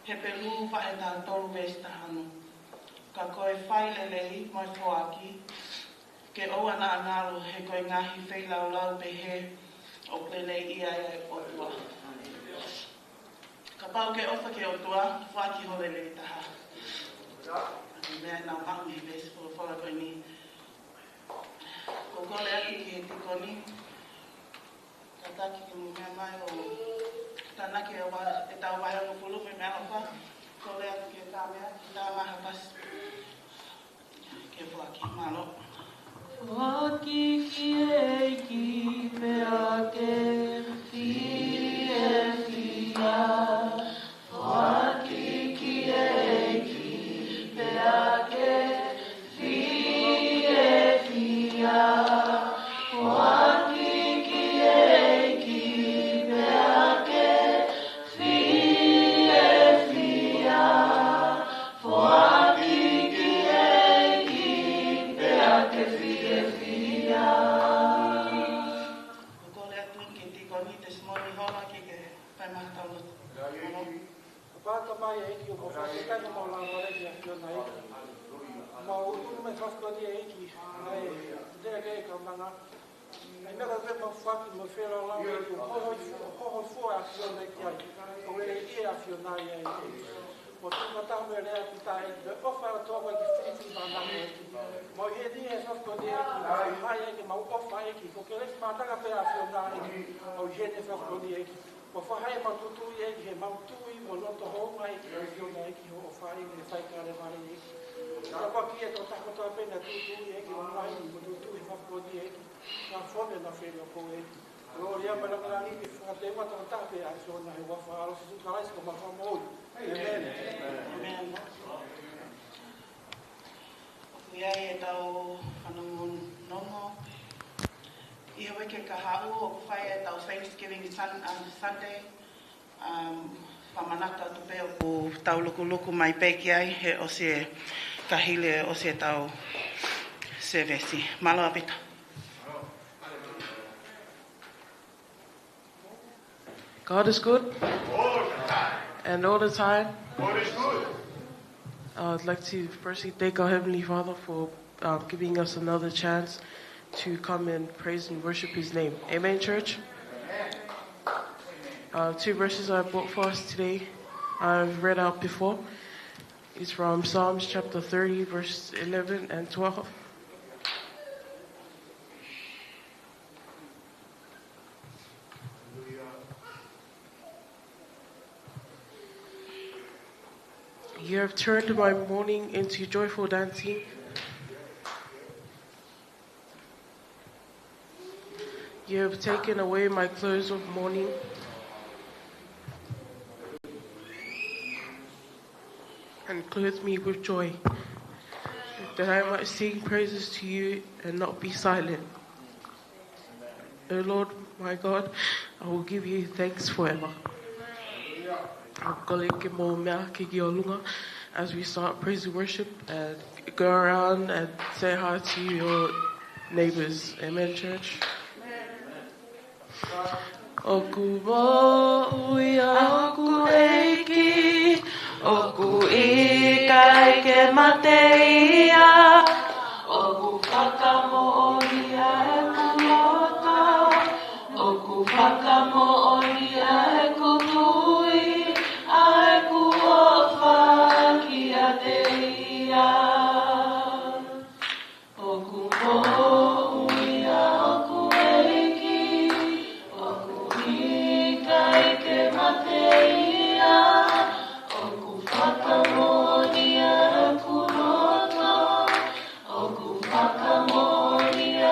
He pelu whae tā tolu vesta hanu. Ka koe whailelei mai whoaki. Ke oa nā ngalo he koe ngahi whailau lau pe he o plenei ia e otua. Ka pau ke ofa ke otua, whaki hole le taha. Mea nā maungi vesi po whala koe ni. Ko kole aki ki he tikoni. Ka taki ke mu mea mai o tanake e tau wahe o pulu me mea ofa. Kole aki ke tā mea, ki tā maha pas. Ke whaki malo. Whaki ki e ki pea ke fie fia. Whaki ki e ki pea ke fie fia. Whaki ki e ki pea ke fie fia. Whaki ki e ki pea ke fie. Pata mai e ki o ko fa ka no la mare ki yo nai. Ma o tu me fa ko di e ki ai de ke ka manga. Ai me ka ve ma fa ki mo fe la e ki ho fo a ki o ki ai. O e e a fi nai e. O tu ma ta me le ki ta e de o fa to ko ki fi ma na e ki. Mo e di e fa ko di e ki ai e ki ma o fa e ki ko ke le ma ta ka pe a fi nai o je ne fa ko di e ki. Ko whahai matutu i eki, he mautui mo loto hou mai ki o fiona eki ho o whai me whaikare mare eki. Ka waki e tō takotoa pena tutu i eki, o mai mo tutu i whaponi eki. Ka whone na whenua ko eki. Rōri ama na ngarani ki whakate mata o tāpe a fiona he wafa alo se tuka raisi ko ma whamoi. Amen. Amen. Iai e tau whanangon nomo. I hawe ke ka hau o whai e tau Thanksgiving Sunday. Pamanata tupe o ku tau luku mai peki ai he o se ka hile o se tau sevesi. Malo apita. God is good. All the time. And all the time. God is good. I'd like to firstly thank our Heavenly Father for giving us another chance to come and praise and worship His name. Amen, church? Two verses I brought for us today, I've read out before. It's from Psalms chapter 30, verse 11 and 12. You have turned my mourning into joyful dancing. You have taken away my clothes of mourning. And clothed me with joy, that I might sing praises to you and not be silent. O Lord, my God, I will give you thanks forever. As we start praise and worship, and go around and say hi to your neighbors. Amen, church? Oku mo uia oku eiki, oku ika ike mateia, oku whakamo oria e kuloto, oku whakamo oria e kutui, a e kuofa ki a teia. Oku mo uia oku eiki, oku ika ike mateia, oku whakamonia e kuloto, oku whakamonia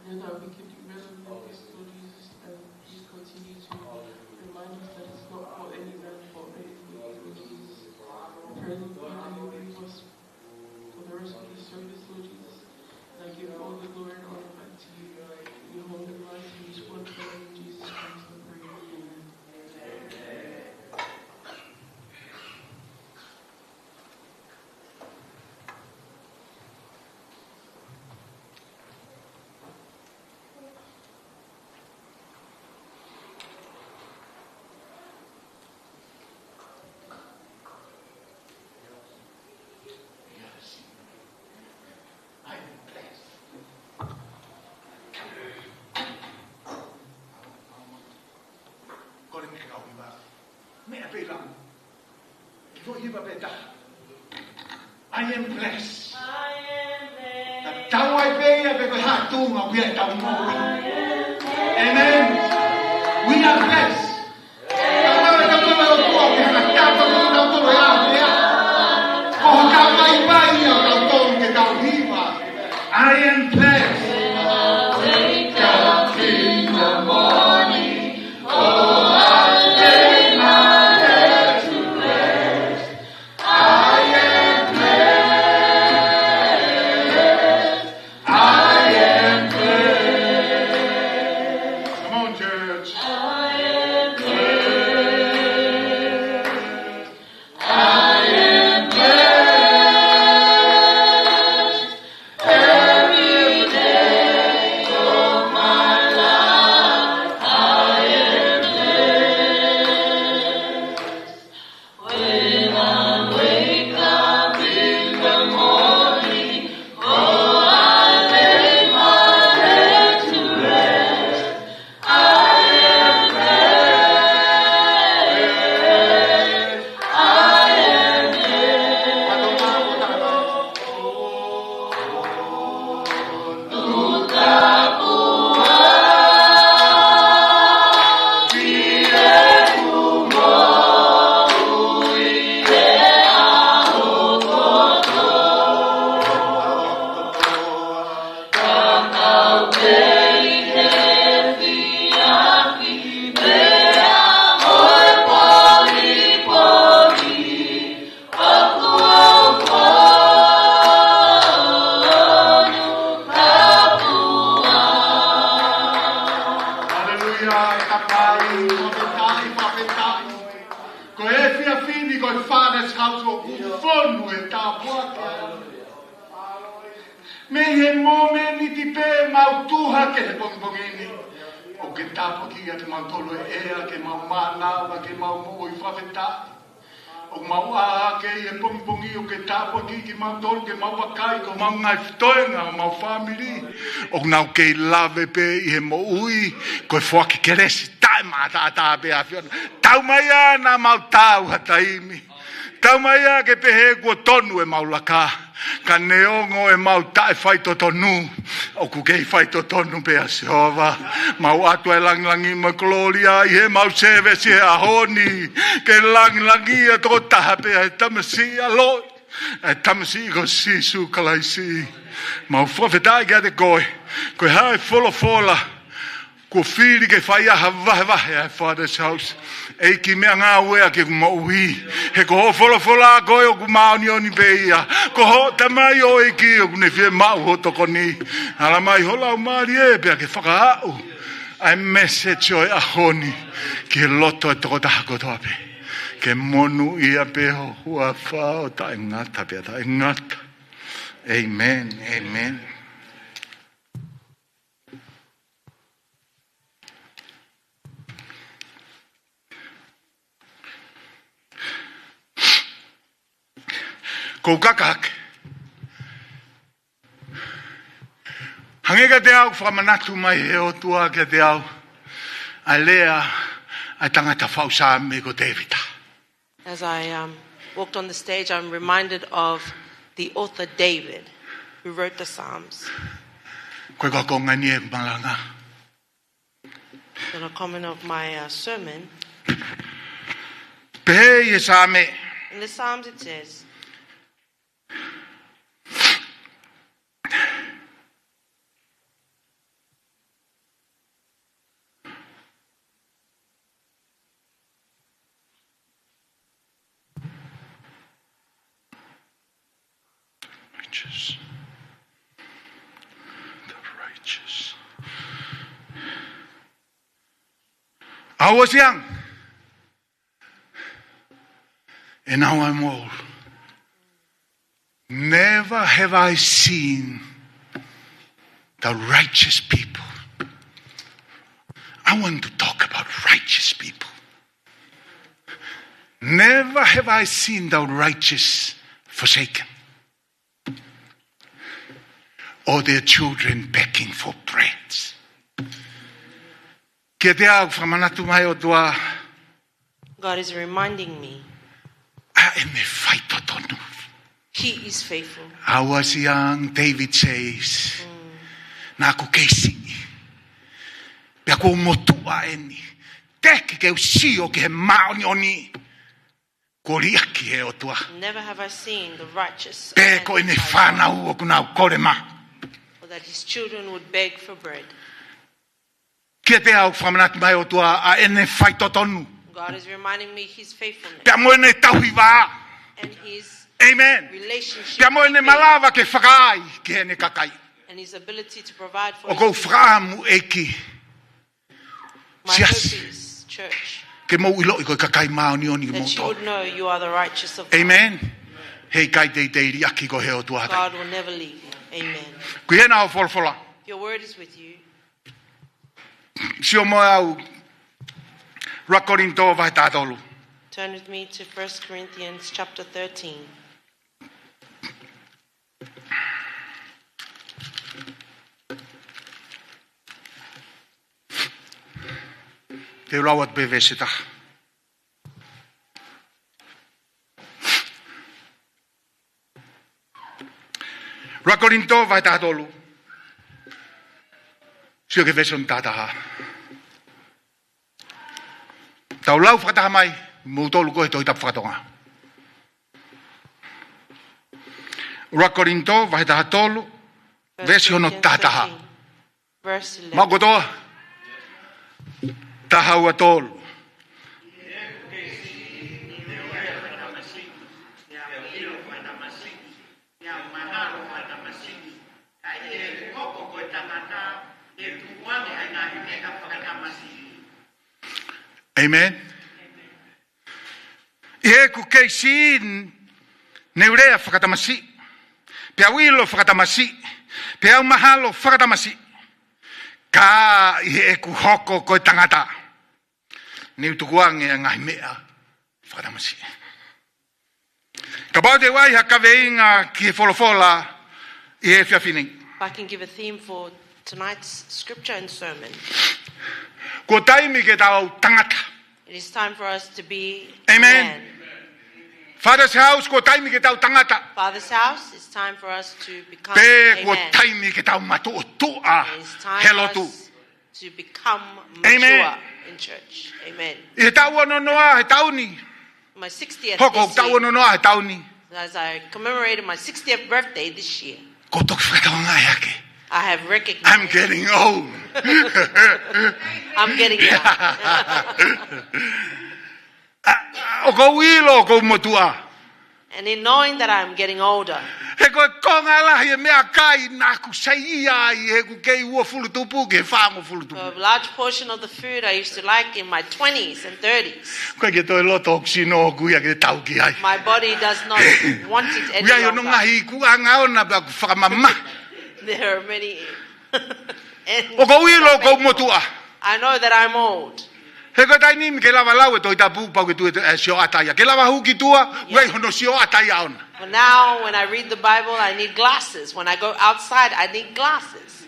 And that we can do better than this, Lord Jesus, and please continue to remind us that it's not for any man, for anything, Lord Jesus. I pray, Lord God, that you be with us for the rest of the service, Lord Jesus. And I give all the glory and honor back to you. In your holy life, in this wonderful name, Jesus Christ, I pray. Amen. I am blessed. Tau ai pēia pe koe hātunga wia tau mōi. Amen. We are blessed. Tau mara tau tau o kua ke hana tātou o tau tau e āwea. Ko tau mai pai o tau tau ke tau hiwa. I am blessed. Wake up in the morning. Oh, I lay my head to rest. I am blessed. I am blessed. Come on, church. I am blessed. I am blessed. Every day of my life, I am blessed. When I wake up in the morning, oh, I lay my head to rest. I am blessed. I am Hallelujah, tapai, whawhetai. Ko e whia whini ko e whānes house o kufonu e tā puake. Me he mōmeni ti pē mautuha ke he pongpongeni. O ke tāpaki a ke mautolo e ea, ke mau mānawa, ke mau mo i whawhetai. O mau aha ke i e pongpongi o ke tāpaki ki mautolo, ke mau wakai, ko mau ngai whitoenga, o mau whamiri. O nau ke i lawe pē i he mo ui, ko e whaki ke resi tae māta a tā pē a whiona. Tau mai a nā mau tāu hataimi. Tau mai a ke pehe kua tonu e mau laka. Ka neongo e mau tae whaito tonu. O ku kei whaito tonu pe a Sehova. Mau atua e langilangi ma gloria i he mau sewe si he ahoni. Ke langilangi a toko taha pe a he tamasi a loi. E tamasi ko sisu kalaisi. Mau whawhetai kia te koe. Koe hae wholofola. Ko whiri ke whai aha wahe ai Father's house. E ki mea ngā wea ke ku mauhi. He ko ho wholofola a koe o ku maoni oni peia. Ko ho tamai o e ki o ku ne whie mau ho toko ni. Hala mai hola o maari e pia ke whakaau. Ai message o e ahoni. Ki he loto e toko taha kotoa pe. Ke monu ia pe ho hua whao ta ingata pia ta ingata. Amen, amen. Ko kakak. Hangega te au whamanatu mai he o tua ke te au. A lea a tangata whausa me ko Davida. As I walked on the stage, I'm reminded of the author David, who wrote the Psalms. Koe ka konga ni e Malanga. In a comment of my sermon, Pehe i e same. in the Psalms it says, righteous. The righteous. I was young. And now I'm old. Never have I seen the righteous people. I want to talk about righteous people. Never have I seen the righteous forsaken, or their children begging for bread. God is reminding me He is faithful. I was young, David says, Naku keisi. Peko motua eni. Teke ke usio ke maoni oni. Koriaki he otua. Never have I seen the righteous Peko ene whana ua kuna korema. or that his children would beg for bread. Kia te au whamanatu mai otua a ene whaitotonu. God is reminding me His faithfulness Pea mo ene tauhiwa. and His Amen. relationship Pea mo ene with faith malawa ke whakai ke ene kakai. and His ability to provide for O His kou people. whaamu eki. My hope is, church, Ke mo ilo i koe kakai maoni oni mo that you to. would know you are the righteous of God. Amen. Hei kai te iri aki ko he o tua hatai. God will never leave you. Amen. Kui hena o wholwhola. Your word is with you. Sio mo au rakorinto vai tātolu. Turn with me to 1 Corinthians chapter 13. Te rawat be vesita. Rakorinto vai tātolu. Sio ke veson tātaha. Tau lau whakataha mai, mo tolu koe toi tap whakatonga. Rakorinto vai tātolu, 1 vesi hono Corinthians tātaha. 13, verse 11. Makotoa, taha ua tolu. Amen. Ie ku keisi neurea whakatamasi. Pea wilo whakatamasi. Pea umahalo whakatamasi. Ka ie ku hoko koe tangata. Niu tukuange a ngai mea whakatamasi. Ka pau te wai haka veinga ki he wholofola i he whiawhini. If I can give a theme for tonight's scripture and sermon, Ko taimi ke tau tangata. it is time for us to be Amen. a man. Father's house ko taimi ke tau tangata. Father's house, it's time for us to become Pe a ko man. taimi ke tau matoa. It's time Hello for tu. us to become mature Amen. in church. Amen. I tau ono noa he tau ni. My 60th Hoko this tau year, ono noa he tau ni. as I commemorated my 60th birthday this year, Ko tok whakataonga e ake. I have recognized I'm getting old. I'm getting young. O ko wilo ko motua. And in knowing that I'm getting older, He koe konga lahi e mea kai nā ku saia i he ku kei ua fulutupu ke whaango fulutupu. a large portion of the food I used to like in my 20s and 30s, Koe ke toi loto oksino o kuia ke tau ki ai. my body does not want it any Ua yo no longer. ngahi ku anga ona pa ku whakamama. There are many. O ko wilo ko motua. I know that I'm old. He koe tai nimi ke lava lau e toi tapu pau ke tu e sio ataia. Ke lava huki tua, ua hono sio ataia ona. But now, when I read the Bible, I need glasses. When I go outside, I need glasses.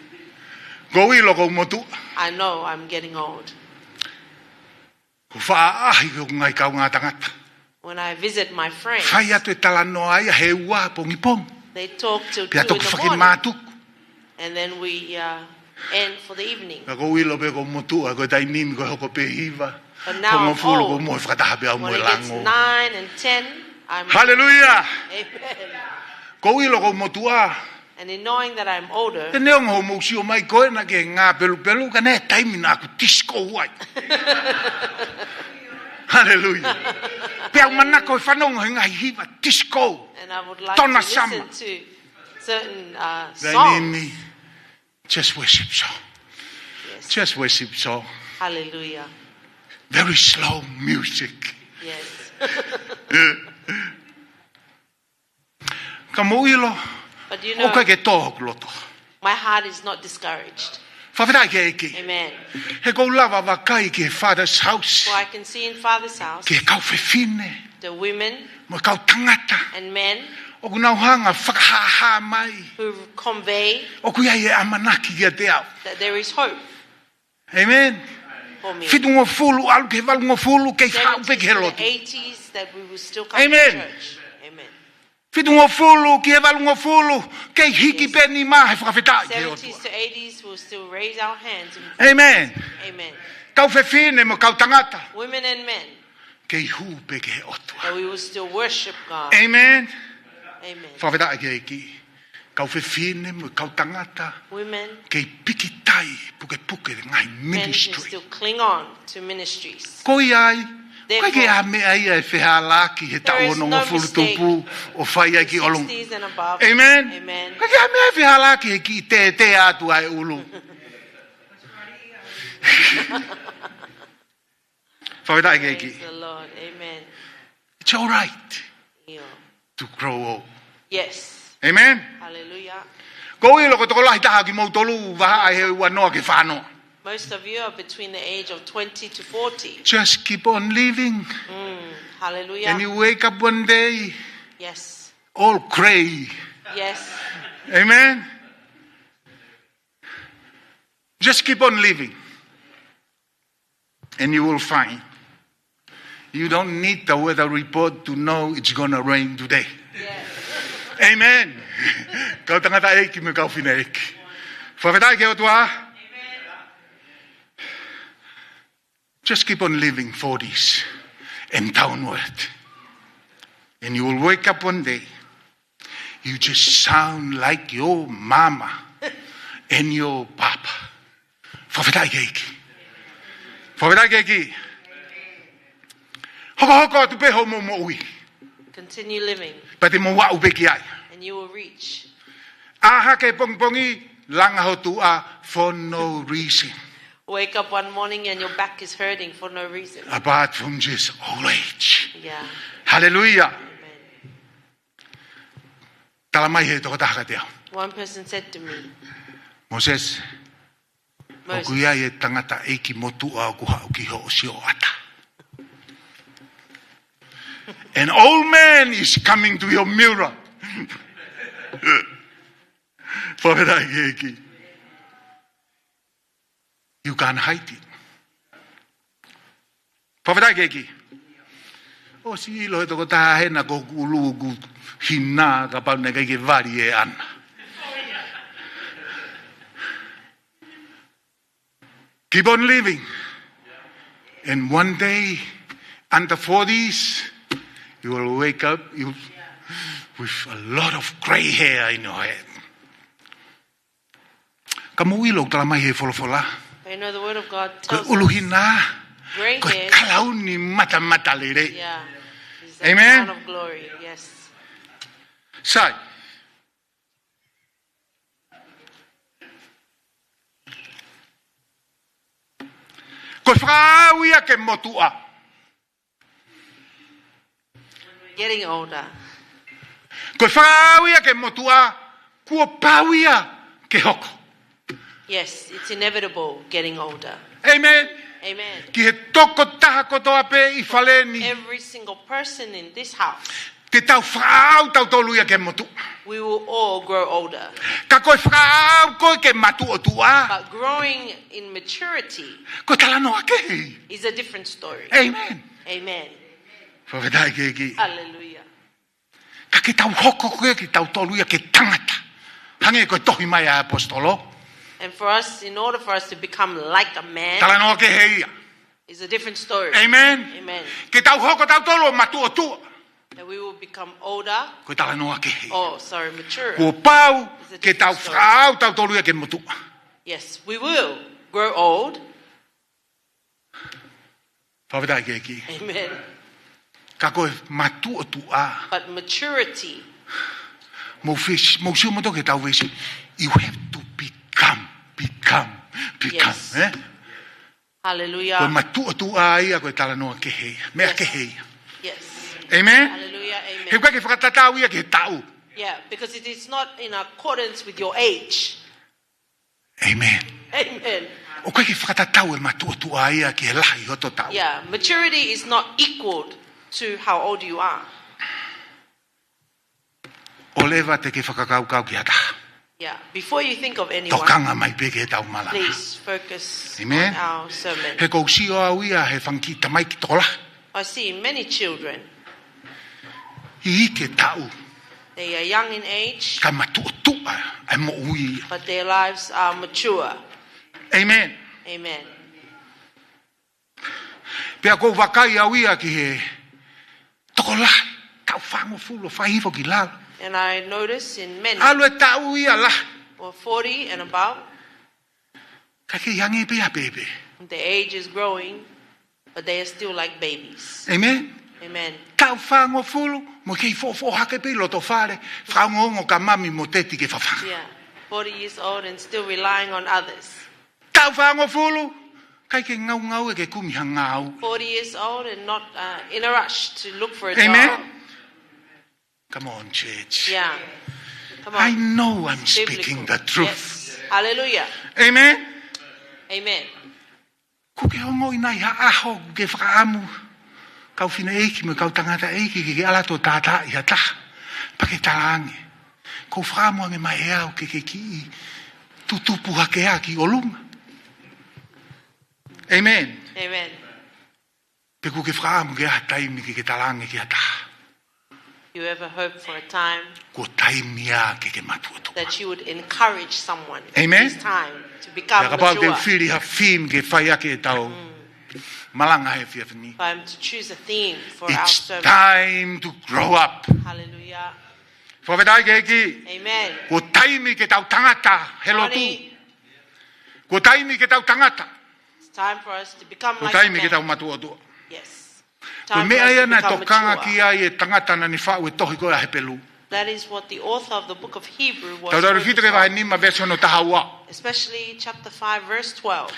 Ko wilo ko motua. I know I'm getting old. Ko whaahi ko ngai kau ngā tangata. When I visit my friends, Whai atu e talanoa ai he ua pongi pong. they talk till 2 Pia in toku the whake morning, mātuku. and then we end for the evening. Ka ko wilo pe ko motua, ko tai nimi ko hoko pe hiva. But Ko now I'm ngofulu ko old. mo whakataha pe au mo When it gets lango. 9 and 10, I'm Hallelujah. Amen. Ko wilo ko motua. And in knowing that I'm older, Te neong ho mo sio mai koe na ke ngā pelu pelu ka ne taimi na ku tisko wai. Hallelujah. Pe au manako e whanongo he ngai hiva tisko. and I would like Tona to sama. listen to certain That songs. me, just worship song. Yes. Just worship song. Hallelujah. Very slow music. Yes. Ka moilo, But you o know, ka ke tōhok loto. my heart is not discouraged. Whawhirai ke eki. Amen. He kou lava wakai ke Father's house. For I can see in Father's house Ke kau whewhine, the women mo kau tangata. and men O ku nau hanga whakahaha mai. who convey O ku iai e amanaki kia te au. that there is hope Amen. for me. Whitungo fulu, alu ke walungo fulu, ke whau 70s pe ke to loto. the 80s that we will still come Amen. to church. Amen. Whitungo fulu, ke walungo fulu, ke hiki pe ni ma he whakawhitai ke 70s otua. to 80s will still raise our hands. And Amen. amen. Kau whewhine mo kau tangata. Women and men, Ke hu pe ke otua. that we will still worship God. Amen. Amen. Whawhitai ke eki. Kau whewhine mo kau tangata. Women, Ke piki tai puke puke ngai men can ministry. still cling on to ministries. Koi ai, Therefore, kai ke a me ai e whihalaki he tau there is ono no ngā furu mistake. tupu o whai ai ki olong. 60s and above. Amen. Amen. Kai ke a me ai whihalaki he ki te atu ai ulu. Whawhitai ke eki. Praise the Lord. Amen. It's all right Yeah. to grow old. Yes. Amen. Hallelujah. Ko i loko toko lahi taha ki mau tolu waha ai he ua noa ke whanoa. Most of you are between the age of 20 to 40. Just keep on living. Hallelujah. And you wake up one day Yes. all grey. Yes. Amen. Just keep on living. And you will find. You don't need the weather report to know it's going to rain today. Yes. Amen. Kau tangata eki me kau whina eki. Whawhitai ke otua. Just keep on living 40s and downward. And you will wake up one day. You just sound like your mama and your papa. Whawhitai ke eki. Whawhitai ke eki. Hoko atu pe ho mo ui. Continue living Pati mo wau pe ki ai. and you will reach. Aha ke pongpongi langa ho tua for no reason. Wake up one morning and your back is hurting for no reason. Apart from just old age. Yeah. Hallelujah. Amen. Talamai he toko tahaka te au. One person said to me, Moses, o Moses, kuia e tangata eiki motua o kuha o ki ho o si o ata. An old man is coming to your mirror. Whawhitai ke eki. You can't hide it. Whawhitai ke eki. O si ilo he toko taha hena ko ulu ku hina ka pau neka ke vari e ana. Keep on living. And one day, under 40s, you will wake up with a lot of gray hair in your head. Kamu ilo talamai he folofola. I know the word of God Ko tells us uluhina. gray Ko hairs, kalau ni mata lere. yeah, is the Amen. crown of glory. Yes. Sai. Ko whakawia ke motua. Getting older. Ko whakawia ke motua. Kua pawia ke hoko. Yes, it's inevitable getting older. Amen. Amen. Ki he toko taha kotoa pe I whaleni. Every single person in this house, Te tau whakau tau toluia ke motu. we will all grow older. Ka koe whakau koe ke matu o tua. But growing in maturity Ko talano ake. is a different story. Amen. Amen. Whawhetai ke ki. Hallelujah. Ka ke tau hoko koe ki tau toluia ke tangata. Hange koe tohi mai a apostolo. And for us, in order for us to become like a man, Talano ake heia. is a different story. Amen. Amen. Ke tau hoko tau tolu o matu o tua. That we will become older. Ko talano ake heia. Oh, sorry, mature. Ko pau ke tau whakau tau toluia ke motu. Yes, we will grow old. Whawhetai ke ki. Amen. Ka koe matu o tua. But maturity, You have to become. Yes. Eh? Hallelujah. Yes. Amen. Hallelujah. Amen. Yeah, because it is not in accordance with your age. Amen. Amen. Yeah. Yeah, maturity is not equal to how old you are. Yeah, before you think of anyone, please focus Amen. on our sermon. I see many children, they are young in age, but their lives are mature. Amen. Amen. And I notice in many or 40 and above, the age is growing, but they are still like babies. Amen. Amen. Yeah, 40 years old and still relying on others. 40 years old and not in a rush to look for a job. Amen. Come on, church. Yeah. Come on. I know I'm Biblical. speaking the truth. Yes. Hallelujah. Amen. Amen. Amen. Amen. You ever hope for a time that you would encourage someone? Amen. It's time to become mature. If I'm to choose a theme for our It's sermon. time to grow up. Hallelujah. Amen. It's time for us to become like a man. Yes. Time for us to become mature. That is what the author of the book of Hebrew was focused on. Especially chapter 5 verse 12.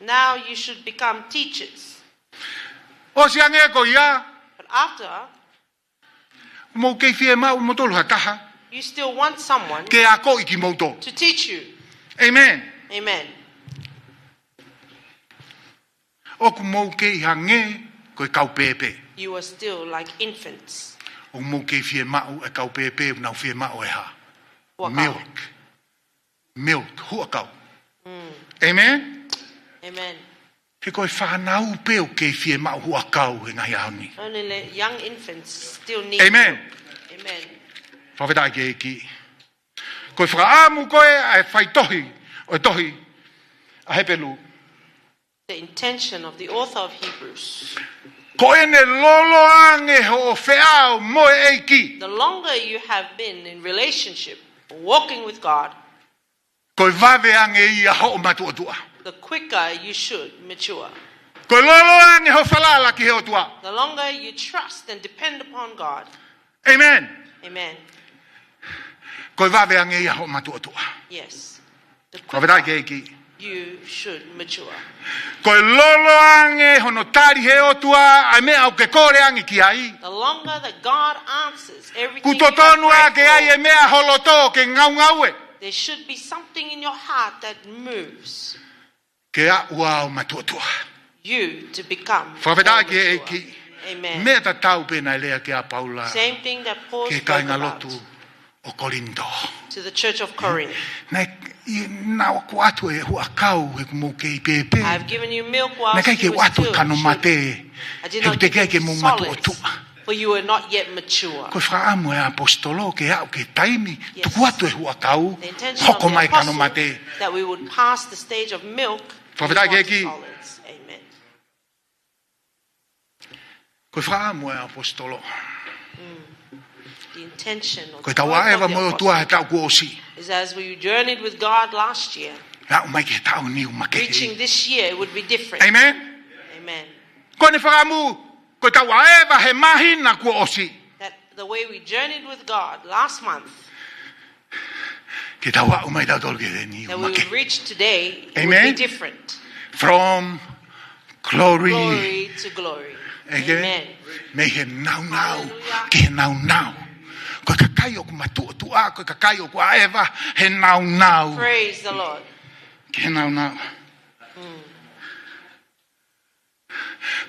Now you should become teachers. But after, you still want someone to teach you. Amen. Amen. You are still like infants. Milk. Amen. Amen. Only young infants still need Amen. milk. Amen. The intention of the author of Hebrews. The longer you have been in relationship, walking with God, the quicker you should mature. The longer you trust and depend upon God. Amen. Amen. Yes. The quicker you should mature. The longer that God answers everything you have prayed for, there should be something in your heart that moves you to become more mature. Amen. Same thing that Paul spoke about to the church of Corinth. I've given you milk while you were still children. I did not give you solids, for you were not yet mature. Yes. The intention of the apostle that we would pass the stage of milk to solids. Amen. The intention of the apostle is as we journeyed with God last year, reaching this year would be different. Amen. Amen. Ko tau aeva he mahina kua osi. That the way we journeyed with God last month, Ke tau a umai tau tolu ke ni. that we will reach today, it Amen. will be different. From glory. Glory to glory. Amen. Me he nau. Hallelujah. Ke he nau. Ko kakai o ku matu tu a ko kakai o ku aeva he nau. Praise the Lord. Ke he nau.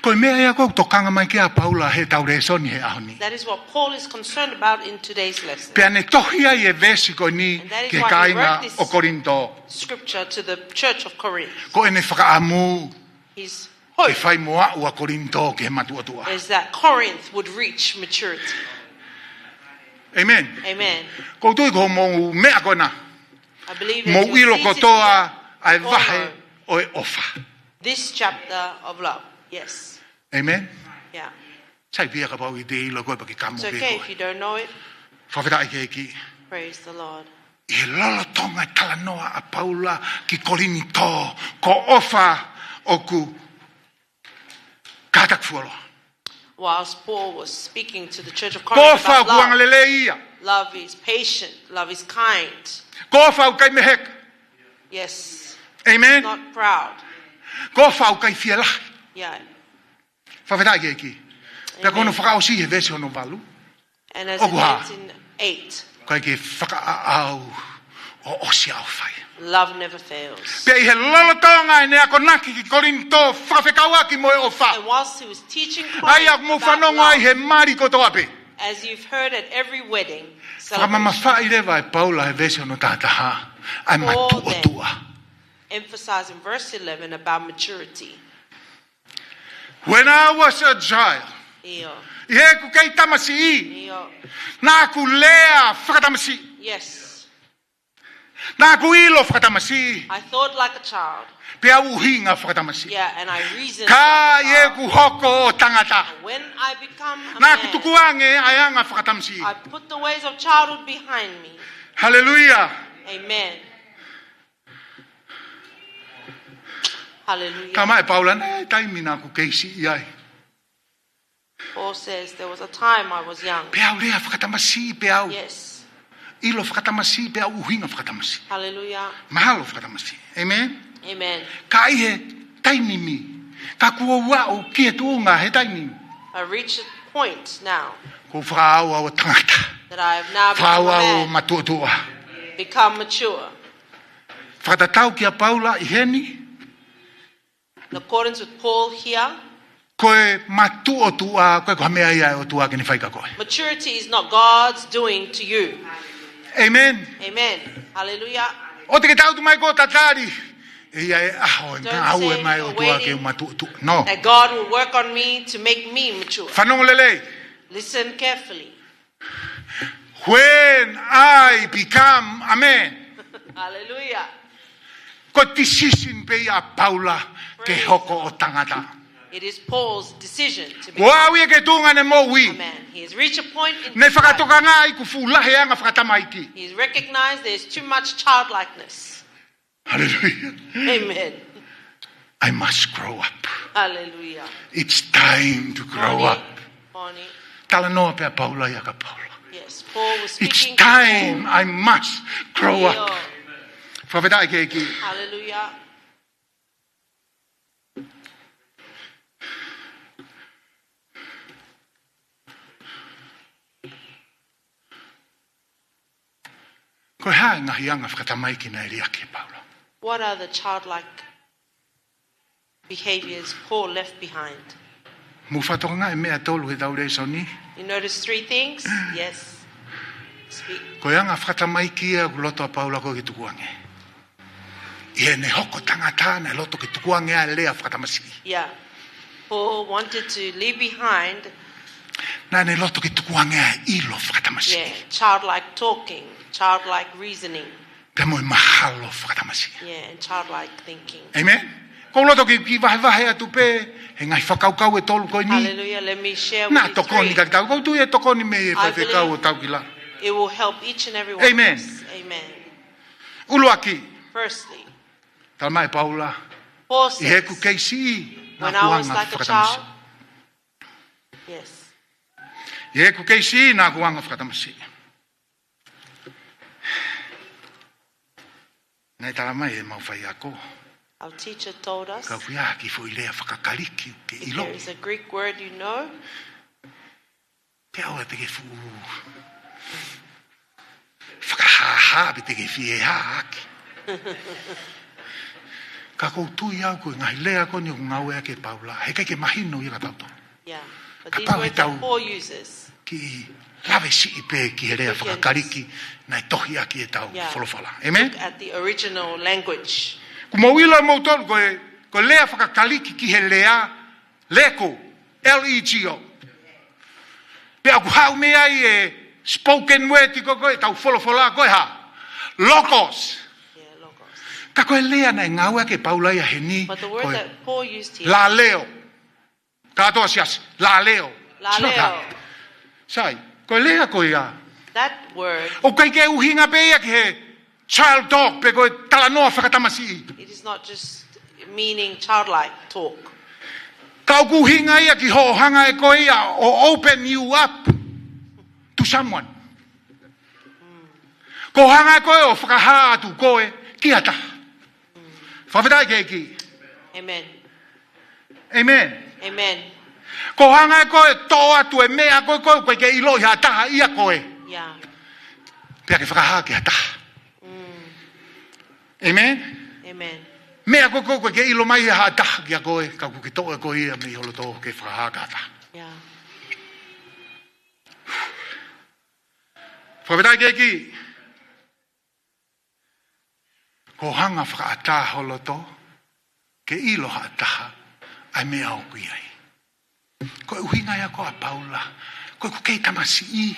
Ko me ia ko tokanga mai ke a Paula he tau resoni he ahoni. That is what Paul is concerned about in today's lesson. Pe ane tohia I e vesi ko ni And that is ke why he kainga wrote this o Korinto. Scripture to the church of Corinth. Ko ene whakaamu His e hope whai moa ua Korinto ke he matuatua. is that Corinth would reach maturity. Amen. Amen. Ko tui ko mo mea kona. I believe Mo that ilo you ko see toa ai honor vahe o e ofa. this chapter of love. Yes. Amen. Yeah. Sai pia ka pau I te ilo koe pa ki kamo It's ke okay koe. if you don't know it. Whawhetai ke ki. Praise the Lord. I lolo tonga talanoa a Paula ki Korinto. Ko ofa o ku katak fuolo. Whilst Paul was speaking to the church of Ko Corinth ofa o about kuanga love, lele ia. love is patient, love is kind. Ko ofa o kai mehek. Yes. Amen. Not proud. Ko ofa o kai fielahi. Yeah. Whawhetai ke ki. Pea kono Amen. whakaosi he vesi ono valu. And as Oku it ha. ends in 8, Koe ke whakaau o osi au whai. love never fails. Pea I he lolotonga e nea konaki ki Korinto whawhekaua ki moe o wha. And whilst he was teaching Ai Corinth ak mo about whanonga I love, he mari ko toa pe. as you've heard at every wedding Whamama celebration, whai rewa e Paula he vesi ono tātaha. Ai Paul matu o then tua. emphasized in verse 11 about maturity. When I was a child, Iyo, I he ku kei tamasi I. iyo. Nā ku lea whakatamasi. Yes, Nā ku ilo whakatamasi. I thought like a child. Pea uhinga whakatamasi. Yeah, and I reasoned Ka like a ie child. ku hoko o tangata. When I become a Nā ku man, tukuange ai anga whakatamasi. I put the ways of childhood behind me. Hallelujah. Amen. Hallelujah. Ka mai Paula nei taimi nā ku keisi I ai. Paul says there was a time I was young. Pea urea whakatamasi, pea Yes. ilo whakatamasi, pea uhinga whakatamasi. Hallelujah. Mahalo whakatamasi. Amen. Amen. Ka I he taimimi. Ka kua ua o kia tuunga he taimimi. I reached a point now Ko whaaua o tangata. that I have now become Whaaua a o man, matuatua. become mature. Whakatatau kia Paula I heni. In accordance with Paul here, Koe matuatua, koe koha mea ia o tua ke ni whaika koe. maturity is not God's doing to you. Amen. Amen. Hallelujah. O te ke tautu mai ko tatari. E ia e aho e Don't ngā au e say mai o you're tua ke waiting. matuatua. No. That God will work on me to make me mature. Whanongo lelei. Listen carefully. When I become a man, Hallelujah. ko decision pe ia Paula ke Praise hoko o tangata. It is Paul's decision to be Ko awi e ke tunga ne mo a wi. man. He has reached a point in Ne his life. whakatoka ngā I ku fulahe anga whakatamaiki. He's recognized there's too much childlikeness. Hallelujah. Amen. I must grow up. Hallelujah. It's time to grow Bonnie, up. Bonnie. Tala noa pe Paula ia ka Paula. Yes, Paul was It's speaking time to I must grow Paul. up. Whawhetai ke ki. Hallelujah. Ko hae ngahi anga whakatamaiki nei ria ke Paula. What are the childlike behaviors Paul left behind? Mu whatoka ngā e mea tolu he taure soni. You notice 3 things? Yes. Speak. Ko anga whakatamaiki e ku loto a Paula ko ki tukuange. I ne hoko tangata ne loto ki tukuange a lea whakatamasi. Yeah. Paul wanted to leave behind, Nā ne loto ki tukuange a ilo whakatamasi. yeah, childlike talking, childlike reasoning, Pe moi mahalo whakatamasi. yeah, and childlike thinking. Amen. Ko loto ki vahe atu pe, he ngai whakaukau e tolu koe ni. Hallelujah. Let me share Nā with you tokoni 3. ka tau. Kau tu e tokoni me e I whawhekau o believe- tau ki la. It will help each and every one Amen. of us. Amen. Ulu aki. Firstly, Tal mai Paula. Paul I he ku says, keisi. Nā when I was kuanga like a whakatamasi. child, Yes. Ye ku keisi na ku anga whakatamasi. Nei tala mai e mau whai ako. Our teacher told us Ka whia ki fo ilea whakakariki ke if ilo. there is a Greek word you know, Pe au e peke fu. Whakahaha be teke fie ha aki. Ka koutu iau koe ngahi lea ko ni o ngau ea ke paula. He kai ke mahino i ka tauto. yeah. But Ka these pau e words that tau. Paul uses, Ki lawe si i pe ki he rea whakakariki nai tohi aki e tau yeah. wholowhala. Amen? Look at the original language. Ku mauila mau tolu koe lea whakakariki ki he lea leko. L-E-G-O. Pe aku hau mea i e spoken word i koe tau wholowhala koe ha. Logos. Yeah, logos. Ka koe lea nai ngau ea ke paula ia he ni But the word koe that Paul used here, la leo. Ka toa sias. La leo. laleo, Sai. Koe lea koe ia. that word, O kai ke uhinga pe ia ki he child talk pe koe talanoa whakatamasi i. it is not just meaning childlike talk. Kau kuhinga ia ki hohanga e koe ia o open you up to someone. Ko hanga e koe o whakaha atu koe ki ata. Whawhetai ke ki. Amen. Amen. Amen. Ko hanga e koe tō atu e mea koe koe ke ilo i hataha ia koe. Yeah. Pea ke whakaha ki ata. Amen. Amen. Mea koe ke ilo mai i hataha ki a koe. Ka ku ki tō e koe ia me i holo tō ke whakaha ka ata. Yeah. Whawhetai ke ki. Ko hanga whakaata holo tō. Ke ilo hataha. Ai mea o kui ai. Ko uhinga ia ko a paula. Ko kei tamasi i.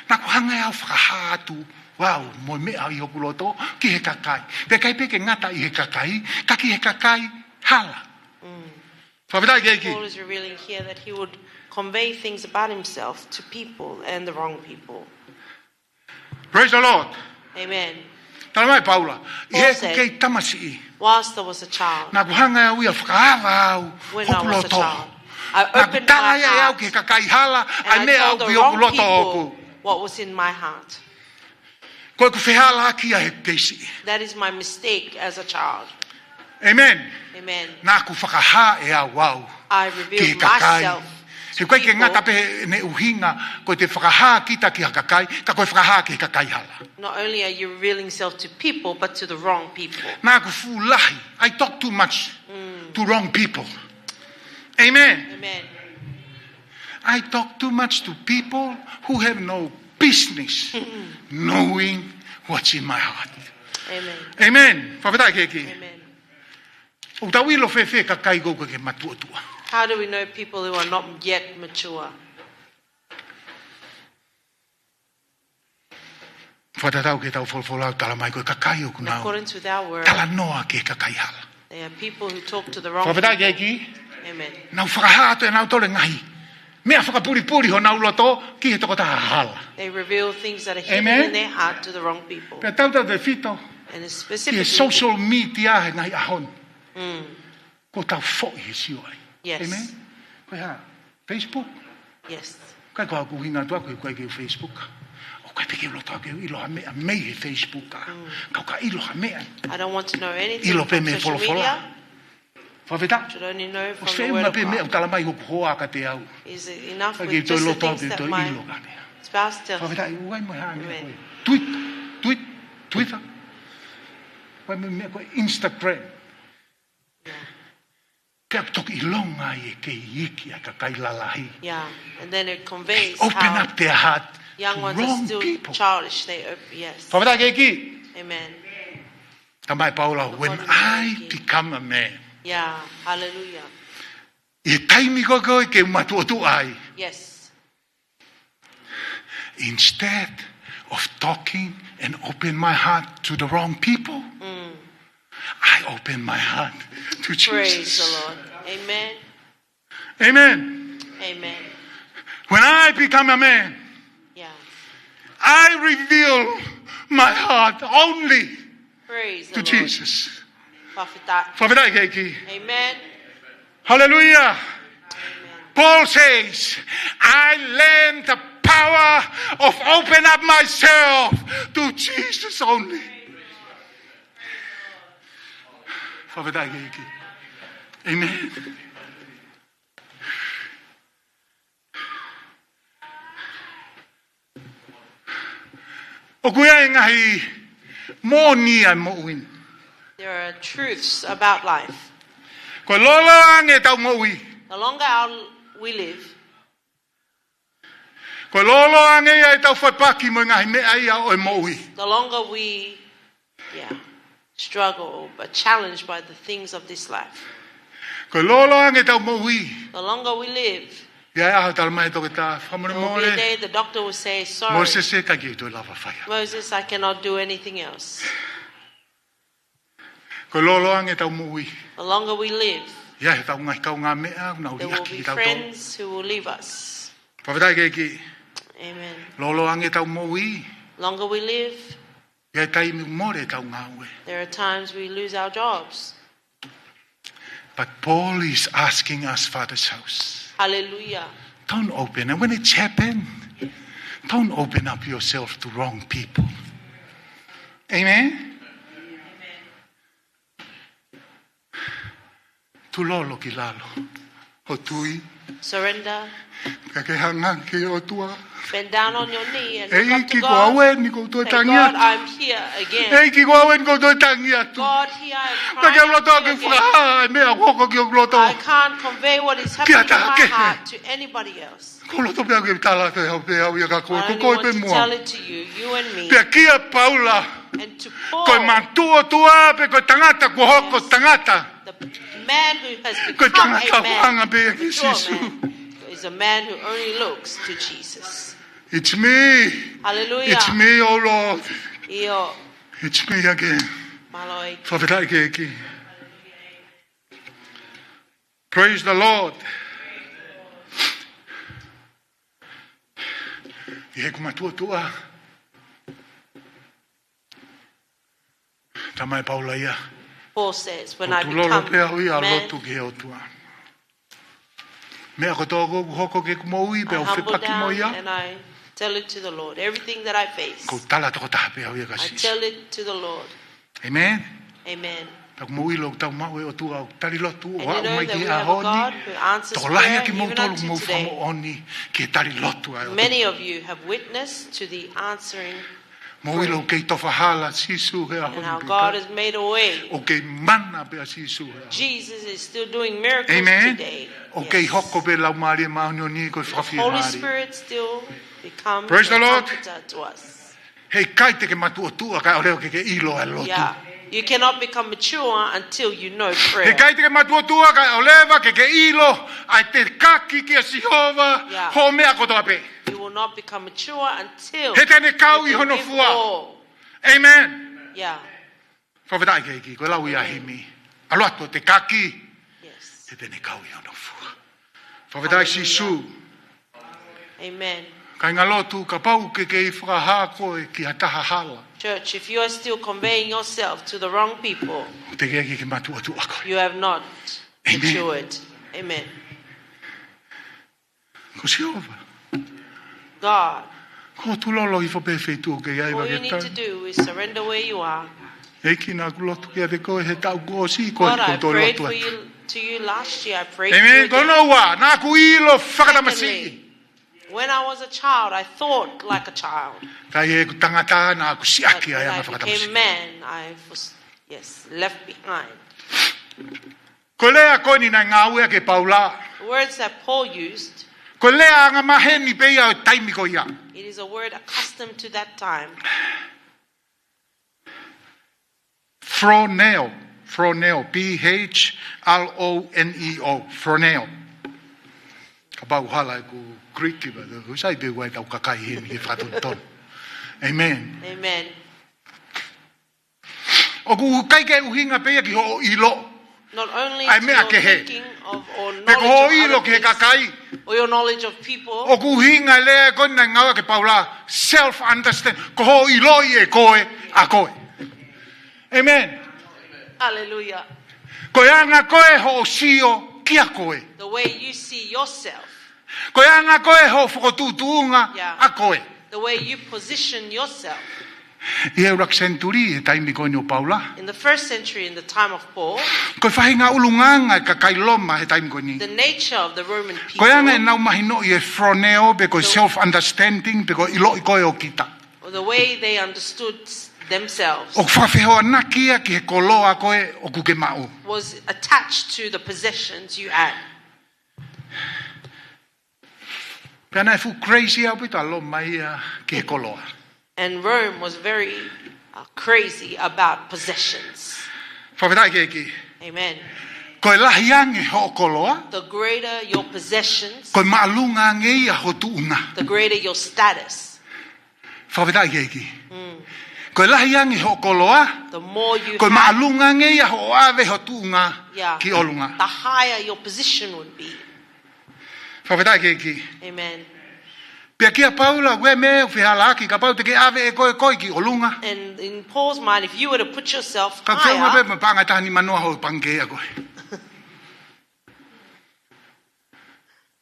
Na ko hanga ia o whakaha atu. Wow, mo mea i hoku loto, ki he kakai. Pe kai peke ngata i he kakai, ka ki he kakai hala. Whawhetai ke ki. Paul is revealing here that he would convey things about himself to people and the wrong people. Praise the Lord. Amen. Tala mai Paula. I he Paul ku said, kei tamasi i. whilst there was a child, Na ku hanga ia ui a whakaava au when I hoku was a loto. child, I Na ku opened tala my ia au heart ke kakai hala, ai and I mea au told the ki hoku wrong loto oku. people what was in my heart. Koe ku whehala ki a he keisi. That is my mistake as a child. Amen. Amen. Nā ku whakaha e au au. I Ki he revealed kakai. myself He to koe ke ngata people. pe ne uhinga, koe te whakaha kita ki ha kakai, ka koe whakaha ki he kakai hala. Not only are you revealing yourself to people, but to the wrong people. Nā ku fulahi. I talk too much to wrong people. Amen. Amen. I talk too much to people who have no business knowing what's in my heart. Amen. Amen. Whawhetai ke ki. Amen. O tau ilo whewhe ka kai gau ke matuatua. How do we know people who are not yet mature? Whatatau ke tau wholwholau tala mai koe ka kai o In kunau. accordance with our word, Tala noa ke ka kai hala. they are people who talk to the wrong Whawhetai people. ke ki. Amen. Nau whakahato e nau tole ngahi. Mea whakapuri-puri ho nau loto ki he toko taha hala. They reveal things that are hidden Amen. in their heart to the wrong people. Pea tau tau te whito And it's ki he specifically, social media he ngai ahon. Mm, Ko tau fo'i he sio ai. Yes. Amen. Koe ha, Facebook. yes. Kai koe aku hinga tua koe ke Facebook. O kai peke ulo toa ke ilo ha mea mei he Facebook ka. Kau ka ilo ha mea. I don't want to know anything Ilo pe from me social wholowhala. media. Whawheta. Should only know O from the se word unga of pe mea o God. tala mai hoku hoa ka te au. Is it enough Kai with ke toi just the loto things ke that toi my ilo ka mea. spouse tells me? Whawheta, uai mo ha mea Amen. koe. Twitter. Wai mo mea koe Instagram. Pea toki i longa i e ke iki a ka kai lalahi. Yeah, and then it conveys Open how up their heart young to ones are wrong still people. childish. They yes. Whawheta ke ki. Amen. Tamai Paula, when I become a man, Yeah, hallelujah. e taimi koe ke matuotu ai. Yes. Instead of talking and open my heart to the wrong people, I open my heart to Praise Jesus. the Lord. Amen. Amen. Amen. When I become a man, Yeah. I reveal my heart only Praise to the Lord. Jesus. Prophet that. Whawhetai ke ki. Amen. Hallelujah. Amen. Paul says, I learned the power of open up myself to Jesus only. Amen. There are truths about life. The longer we live, the longer we struggle but challenged by the things of this life. The longer we live, there will be a day the doctor will say, sorry, Moses, I cannot do anything else. The longer we live, there will be friends who will leave us. Amen. Longer we live, there are times we lose our jobs. But Paul is asking us, Father's house. Hallelujah. Don't open. And when it's happened, don't open up yourself to wrong people. Amen? Tulolo kilalo. Hotui. Surrender. Kakehanga. Bend down on your knee and look up to God. Say, God, I'm here again. God, here I am. I can't convey what is happening in my heart to anybody else. I only want to tell it to you, you and me. And to Paul, the man who has become a man, is a man who only looks to Jesus. It's me. Hallelujah. It's me, oh Lord. Io. It's me again. Praise the Lord. Paul says, when I become man, I humble down and I tell it to the Lord. Everything that I face, I tell it to the Lord. Amen. Amen. And you know that we have a God who answers prayer even unto today. Many of you have witnessed to the answering prayer. And how God has made a way. Jesus is still doing miracles today. Yes. The Holy Spirit still becomes a comforter to us. Yeah. You cannot become mature until you know prayer. Yeah. You will not become mature until you give all. Amen. Yeah. Yes. Amen. Church, if you are still conveying yourself to the wrong people, you have not matured. Amen. God, all you need to do is surrender where you are. God, I prayed for you to you last year. I prayed for you again. Secondly, when I was a child, I thought like a child. But when I became a man, I was, left behind. The words that Paul used, it is a word accustomed to that time. Phroneo, P-H-R-O-N-E-O, phroneo. Amen. Amen. Not only to your thinking of or knowledge of people, self-understand. Amen. Hallelujah. kia koe. The way you see yourself. Koe anga koe ho whakotutuunga a koe. The way you position yourself. I eurak centuri e taimi koe ni o Paula. In the first century, in the time of Paul, koe whahinga ulunganga ka kailoma he taimi koe ni. the nature of the Roman people, Koe anga e nau mahino i e froneo be koe self-understanding be koe ilo I koe o kita. the way they understood themselves, O whawhehoa nakia ki he koloa koe o kuke mau. was attached to the possessions you had. Pena e fu crazy au pita lo mai ki he koloa. And Rome was very crazy about possessions. Whawhetai ke ki. Amen. Koe lahiange ho koloa. The greater your possessions, Koe maalunga ngei a ho tuunga. the greater your status. Whawhetai ke ki. Koe lahiange ho koloa. The more you Koe have, maalunga ngei a ho ave ho tuunga ki olunga. the higher your position would be. Whawhetai ke ki. Amen. Pea kia Paula, we me o whihalaki, ka pau te ke ave e koe ki olunga. And in Paul's mind, if you were to put yourself Ka whaunga higher, pe ma panga tahani manoa ho pangea koe.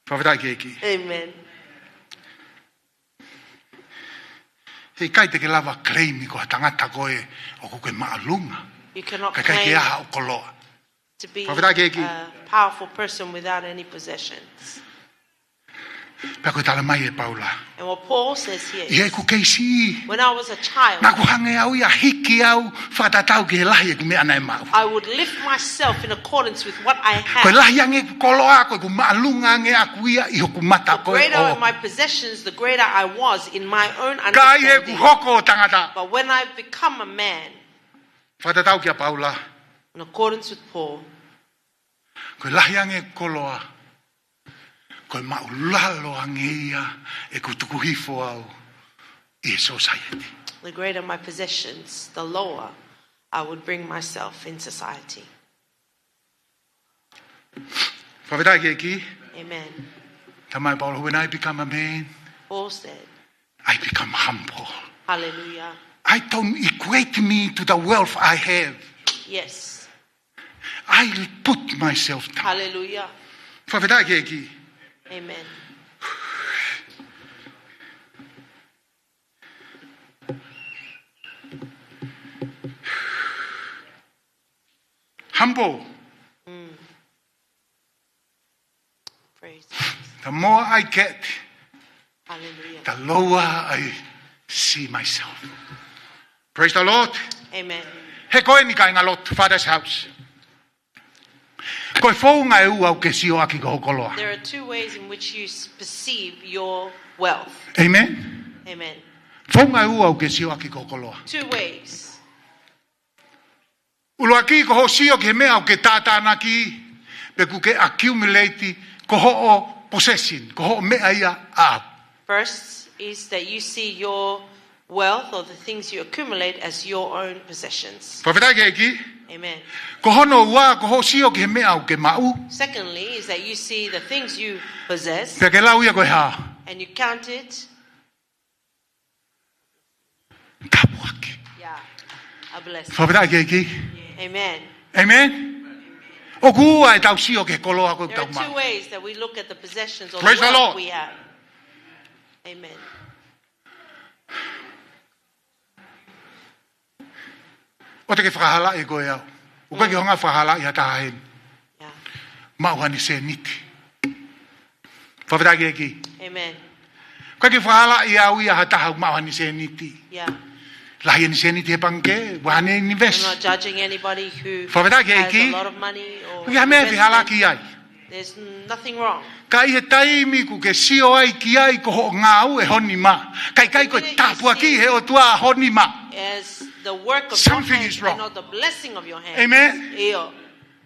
Whawhetai ke ki. amen. Hei kai te ke lava claimi ko tangata koe o kuke maalunga. You cannot Ka kai ke claim aha o koloa. to be Whawhetai ke ki. a powerful person without any possessions. Pea koe tala mai e Paula. And what Paul says here I e is, ku keisi. when I was a child, Nā ku hange au ia hiki au whatatau ke he lahi e ku mea nei mau. I would lift myself in accordance with what I Koe had. lahi ange ku koloa koe ku maalunga nge aku ia I hoku mata The koe greater o. my possessions, the greater I was in my own Ka I e ku understanding. hoko o tangata. But when I become a man, Whatatau kia Paula. in accordance with Paul, Koe lahi ange koloa. Koe maulalo ange ia e ku tukuhifo au I society. the greater my possessions, the lower I would bring myself in society. Whawhetai ke ki. Amen. Tamai Paula, when I become a man, Paul said, I become humble. hallelujah. I don't equate me to the wealth I have. Yes. I put myself down. Hallelujah. Whawhetai ke ki. Amen. Humble. Praise. The more I get, Hallelujah. the lower I see myself. Praise the Lord. Amen. He koe ni kai ngalot, Father's house. Koe whaunga e ua o ke sio aki ko hokoloa. There are two ways in which you perceive your wealth. Amen. Amen. Whaunga e ua o ke sio aki ko hokoloa. Two ways. Ulo aki ko ho sio ke mea o ke tātāna ki, pe ku ke accumulate ko ho o possession, ko ho mea ia a. First is that you see your wealth or the things you accumulate as your own possessions. Whawhetai ke ki, Amen. ko hono ua ko ho sio ke mea o ke mau, Secondly is that you see the things you possess pe ke lau ia koe ha. and you count it. Tapu aki. Yeah. A blessing. Whawhetai ke ki. Amen. Amen. O kua e tau sio ke koloa koe There tau are two mau. ways that we look at the possessions or Praise the the wealth Lord. we have. Amen. O te ke whakahala e koe au. O koe ke honga whakahala i hata hahen. Yeah. Mauhani se niti. Whawhetai ke ki. Amen. Koe ke whakahala i au i hata hau mauhani se niti. Yeah. Lahi ni se niti he panke, wahane ni I'm ves. not judging anybody who Whawhetai ke has ki. a lot of money or Koe mea whihala investment. ki ai. There's nothing wrong. Ka i he taimi ku ke sio ai ki ai ko ho ngau e honi ma. Kai koe tapua ki he o tua honi ma. As the work of Something your is hand wrong. and not the blessing of your hand. Amen. Iyo.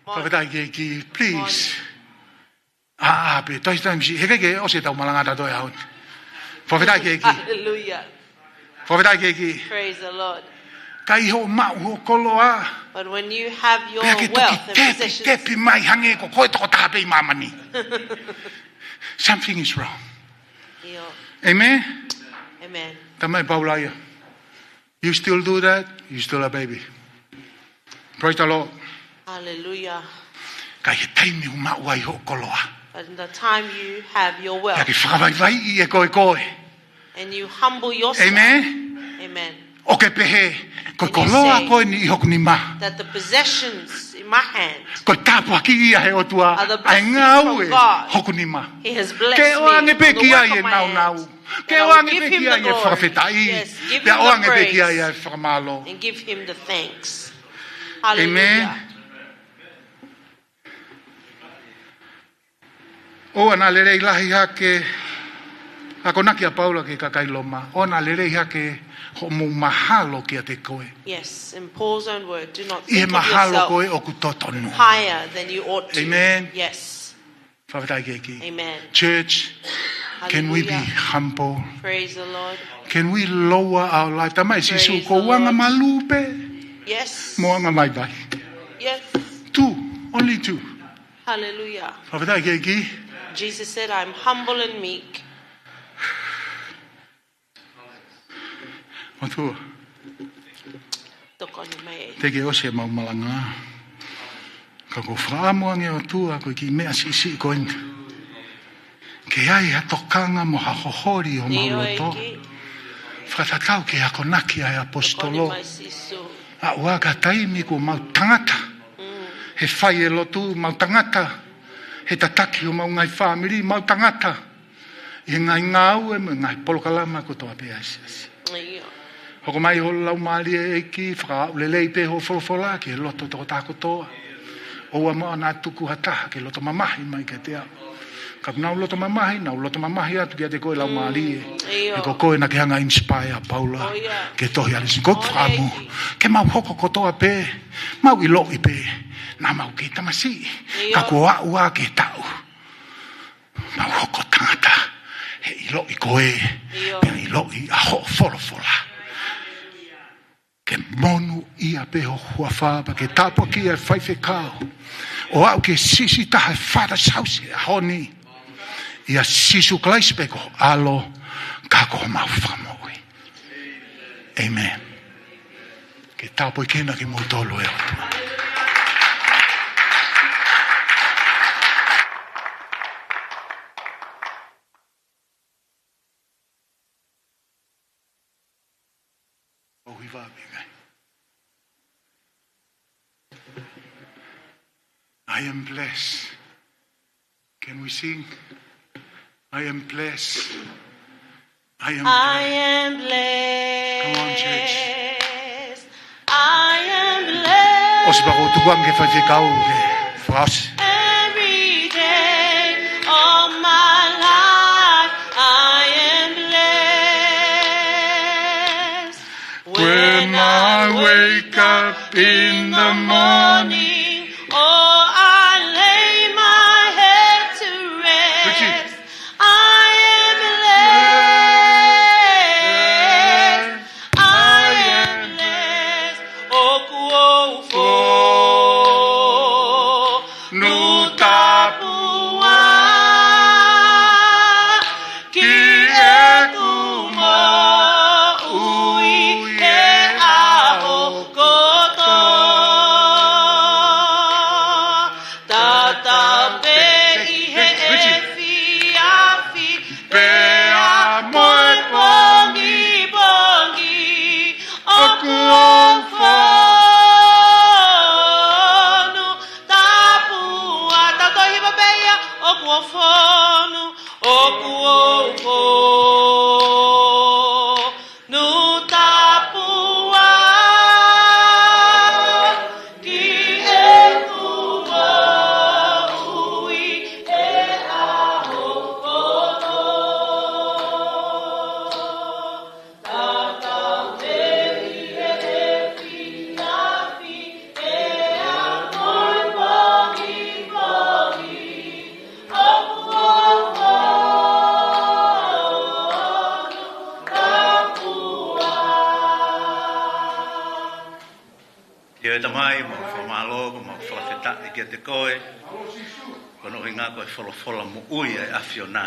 Whawhetai ke ki, please. Pe, toi taimi si, he ke o se tau malanga tato e haun. Whawhetai ke ki. Hallelujah. Whawhetai ke ki. Praise the Lord. Ka i ho mau ho koloa. But when you have your Pea ke wealth and toki possessions, tepi mai hange ko koe toko tape i mamani. Something is wrong. Iyo. Amen. Amen. Tamai Paulaia. You still do that? You still a baby. Praise the Lord. Hallelujah. Ka he taimi uma wai ho koloa. But in the time you have your Ka wealth ki whakawai e koe koe. and you humble yourself, Amen. amen, O ke pehe, koe And you koloa say koe ni iho kuni ma. that the possessions in my hand, Koe tāpu aki ia he o tua, Are the ai blessings ngau from e God. hoku ni ma. he has blessed Ke me o ange on pe the ki work ai e of my nau hands. nau. Ke That I o will ange give pe him ki the ai e glory. whakawhetai. Yes, give Pe him o the ange pe ki ai e praise whakamalo. and give him the thanks. Amen. Hallelujah. O ana lere ilahi hake, ako naki a Paula ke kakai loma. O ana lere hake ho mu mahalo ki a te koe. Yes, in Paul's own word, do not I he think of mahalo koe yourself o ku totonu. higher than you ought to. Amen. Yes. Whawhetai ke ki. Amen. Church, can we be Hallelujah. humble? Praise the Lord. Can we lower our life? Tamai sisu Praise ko the wanga Lord. malupe. Yes. Moanga mai vai. Yes. Two, only two. Hallelujah. Whawhetai ke ki. Jesus said, I'm humble and meek. Matua, Tokoni mai. te ke ose mau malanga. Ka ko whaamoange o tua ko ki mea sisi ko ina. Ke ai ha tokanga mo ha hohori o Nio mauloto. eki. Whatatau ke ha konaki ai Tokoni apostolo. mai sisu. A uaga taimi ko mau tangata. He whai e lotu mau tangata. He tataki o mau ngai whamiri mau tangata. I ngai ngau e mo ngai polokalama ko toa pe aisiasi. Nio. Hoko mai ho lau maari e ki whaka ulelei pe ho wholofola ke loto toko tāko toa. Oua mo ana tuku hataha ke loto mamahi mai ke te au. Ka nau loto mamahi, nau loto mamahi atu ki te koe lau maari e. E ko koe na ke hanga inspire Paula. Oh, yeah. Ke tohi alisi. Ko whaamu. Eki. Ke mau hoko kotoa pe. Mau i loi pe. Nā mau ke tamasi. Ka kua ua ke tau. Mau hoko tangata. He i loi koe. Pe i loi a ho wholofola. Ke monu ia pe ho hua whāpa. Ke tāpua ki e whaiwhe kāo. O au ke sisi taha whata sausi a honi. Ia sisu klaispeko alo. Ka ko mau whamoe. Amen. Ke tāpua kena ki mōtolo e otua. I am blessed. Can we sing? I am blessed. I am I blessed. am blessed. Come on, church. I am blessed. Os bako tuwang ke whai kau ke whaos. Every day of my life, I am blessed. When I wake up in the morning, oh, I lay my head to rest. I am blessed. I am blessed. Oh, kuofo. Nu tapua Ki e kumo ui e aho koto. Tata pe i he e fiafi. Pe a moe pongi pongi. O kuofonu tapua. Tato hiva peia. O kuofonu. O kuofonu tapua. Ki e kumo ui e aho koto. Tata pe i he e fiafi. E a moe pongi pongi. O kuofonu tapua. Te o tamai, mo whamalogo, mo whawheta i kia te koe. Kono i ngā koe wholofola mo ui e awhiona.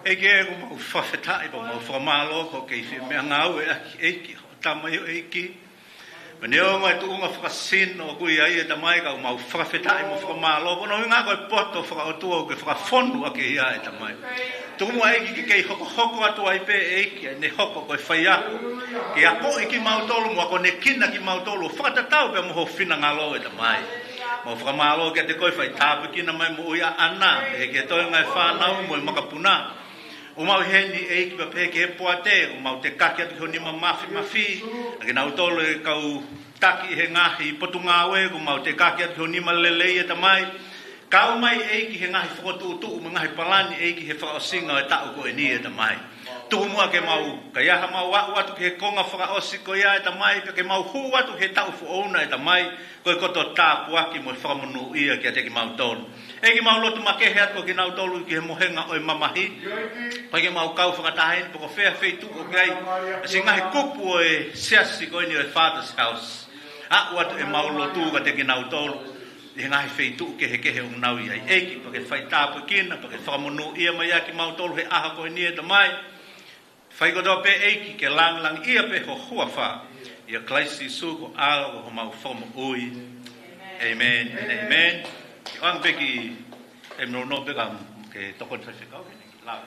E ke e mo whawheta i mo whamalogo, ke i whi mea ngau e aki eiki, o tamai o eiki. Meneo ngai tu unga whakasin o kui ai e tamai ka mau whakawhetai mo whakamalo. Kono hinga koe poto whakaotua o ke whakafondu ake ia e tamai. Tukumu aiki ki kei hoko atu ai pe eiki ne hoko koe whai aku. Ke ako i ki mautolu mo ako ne kina ki mautolu. Whakatatau pe moho whina ngalo e tamai. Mo whakamalo ke te koe whai tāpu kina mai mo uia ana. E ke toi ngai whanau mo i makapuna. O mau heni eiki pa pe ke poa te. O mau te kaki atu honi ma mafi. Ake nau tolo e kau taki he ngahi potu ngawe. O mau te kaki atu honi ma lelei e tamai. Kau mai eiki he ngahi whakotu utu ma ngahi palani eiki he whakaosinga e tau ko e ni e tamai. Tuku mua ke mau ka iaha mau watu ke he konga whakaosi ko ia e tamai. Ke mau hu watu he tau fuona e tamai. Koe koto tāpu aki mo whakamunu ia ki a te ki mau tolu. Eki mau lotu makehe atu ki nau tolu ki he mohenga o e mamahi. Eki mau kau whakatahen poko whea wheitu o kei. Si ngahi kupu o e seasi ko ini o e father's house. A watu e mau lotu ka te ki nau tolu. He ngahi wheitu ke he kehe o nau iai. Eki pake whai tāpu kina, pake whakamunu ia mai aki mau tolu he aha ko ini e tamai. Whai kotoa pe eiki ke lang ia pe ho hua wha. Ia klaisi suko ala ho mau whamu ui. Amen and amen. Ang peki em no peka ke tokon sa sikau ke lau.